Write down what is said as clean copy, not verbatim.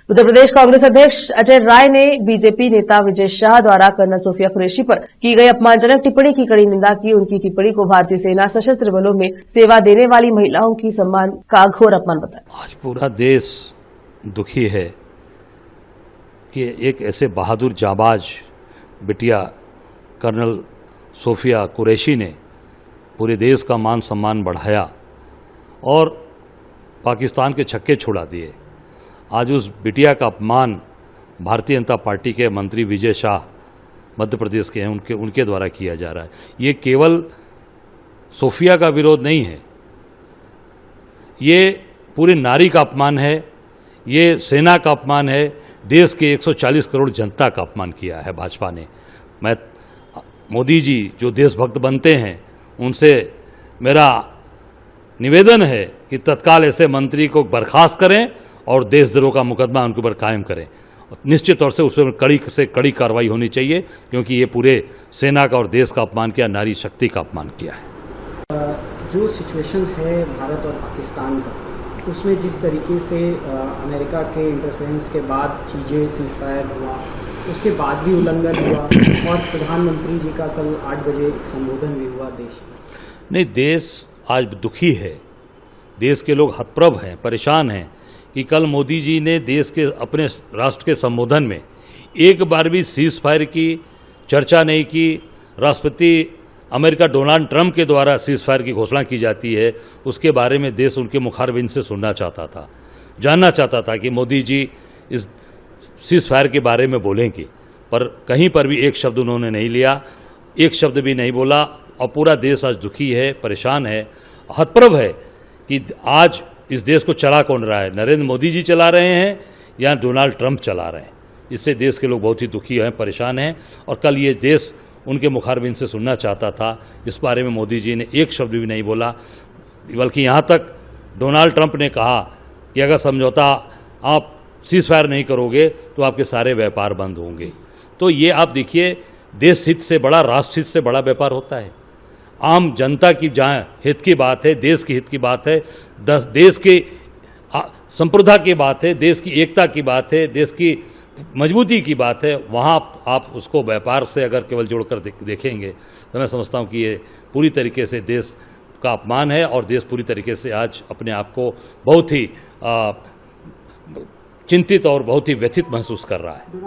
उत्तर प्रदेश कांग्रेस अध्यक्ष अजय राय ने बीजेपी नेता विजय शाह द्वारा कर्नल सोफिया कुरैशी पर की गई अपमानजनक टिप्पणी की कड़ी निंदा की। उनकी टिप्पणी को भारतीय सेना सशस्त्र बलों में सेवा देने वाली महिलाओं की सम्मान का घोर अपमान बताया। आज पूरा देश दुखी है कि एक ऐसे बहादुर जाबाज बिटिया कर्नल सोफिया कुरैशी ने पूरे देश का मान सम्मान बढ़ाया और पाकिस्तान के छक्के छुड़ा दिए। आज उस बिटिया का अपमान भारतीय जनता पार्टी के मंत्री विजय शाह मध्य प्रदेश के हैं, उनके द्वारा किया जा रहा है। ये केवल सोफिया का विरोध नहीं है, ये पूरी नारी का अपमान है, ये सेना का अपमान है, देश के 140 करोड़ जनता का अपमान किया है भाजपा ने। मैं मोदी जी जो देशभक्त बनते हैं उनसे मेरा निवेदन है कि तत्काल ऐसे मंत्री को बर्खास्त करें और देशद्रोह का मुकदमा उनके ऊपर कायम करें। निश्चित तौर से उस पर कड़ी से कड़ी कार्रवाई होनी चाहिए, क्योंकि ये पूरे सेना का और देश का अपमान किया, नारी शक्ति का अपमान किया है। जो सिचुएशन है भारत और पाकिस्तान का, उसमें जिस तरीके से अमेरिका के इंटरफेरेंस के बाद चीज़ें सीज़फायर हुआ, उसके बाद भी उल्लंघन हुआ और प्रधानमंत्री जी का कल 8 बजे एक संबोधन भी हुआ देश में। नहीं, देश आज दुखी है, देश के लोग हतप्रभ हैं, परेशान हैं कि कल मोदी जी ने देश के अपने राष्ट्र के संबोधन में एक बार भी सीज फायर की चर्चा नहीं की। राष्ट्रपति अमेरिका डोनाल्ड ट्रंप के द्वारा सीज फायर की घोषणा की जाती है, उसके बारे में देश उनके मुखारबिंद से सुनना चाहता था, जानना चाहता था कि मोदी जी इस सीज फायर के बारे में बोलेंगे, पर कहीं पर भी एक शब्द उन्होंने नहीं लिया, एक शब्द भी नहीं बोला। और पूरा देश आज दुखी है, परेशान है, हतप्रभ है कि आज इस देश को चला कौन रहा है, नरेंद्र मोदी जी चला रहे हैं या डोनाल्ड ट्रंप चला रहे हैं। इससे देश के लोग बहुत ही दुखी हैं, परेशान हैं और कल ये देश उनके मुखारबिंद से सुनना चाहता था। इस बारे में मोदी जी ने एक शब्द भी नहीं बोला, बल्कि यहाँ तक डोनाल्ड ट्रंप ने कहा कि अगर समझौता आप सीज फायर नहीं करोगे तो आपके सारे व्यापार बंद होंगे। तो ये आप देखिए, देश हित से बड़ा, राष्ट्र हित से बड़ा व्यापार होता है। आम जनता की जहाँ हित की बात है, देश की हित की बात है, देश की संप्रभुता की बात है, देश की एकता की बात है, देश की मजबूती की बात है, वहाँ आप उसको व्यापार से अगर केवल जोड़कर देखेंगे तो मैं समझता हूँ कि ये पूरी तरीके से देश का अपमान है और देश पूरी तरीके से आज अपने आप को बहुत ही चिंतित और बहुत ही व्यथित महसूस कर रहा है।